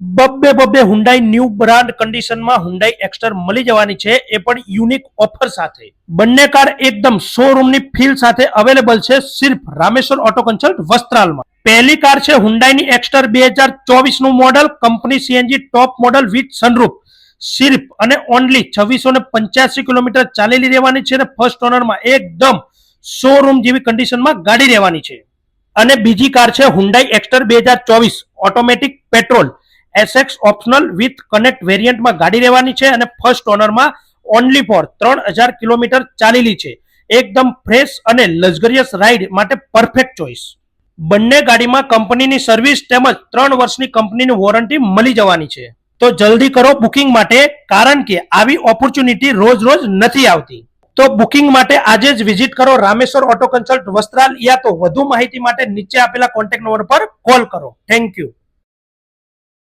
બબ્બે બબ્બે Hyundai new brand કન્ડિશનમાં હુન્ડાઈ એક્સ્ટર મળી જવાની છે, એ પણ યુનિક ઓફર સાથે. બંને કાર એકદમ શોરૂમની ફીલ સાથે અવેલેબલ છે સિર્ફ રામેશ્વર ઓટો કન્સલ્ટ વસ્ત્રાલમાં. પહેલી કાર છે હુન્ડાઈની એક્સ્ટર 2024 નું model, company CNG top model with sunroof. સિર્ફ અને ઓનલી 2685 કિલોમીટર ચાલેલી રહેવાની છે અને ફર્સ્ટ ઓનરમાં એકદમ શોરૂમ જેવી કન્ડિશનમાં ગાડી રહેવાની છે. અને બીજી કાર છે Hyundai Exter 2024 automatic petrol SX optional with connect વેરિયન્ટમાં ગાડી રહેવાની છે અને ફર્સ્ટ ઓનરમાં ઓનલી ફોર 3000 કિલોમીટર ચાલેલી છે. એકદમ ફ્રેશ અને લક્ઝરિયસ રાઇડ માટે પરફેક્ટ ચોઇસ. બંને ગાડીમાં કંપનીની સર્વિસ તેમજ 3 વર્ષની કંપનીની વોરંટી મળી જવાની છે. તો જલ્દી કરો બુકિંગ માટે, કારણ કે આવી ઓપોર્ચ્યુનિટી રોજ રોજ નથી આવતી. તો બુકિંગ માટે આજે જ વિઝિટ કરો રામેશ્વર ઓટો કન્સલ્ટ વસ્ત્રાલ, યા તો વધુ માહિતી માટે નીચે આપેલા કોન્ટેક્ટ નંબર પર કોલ કરો. Thank you.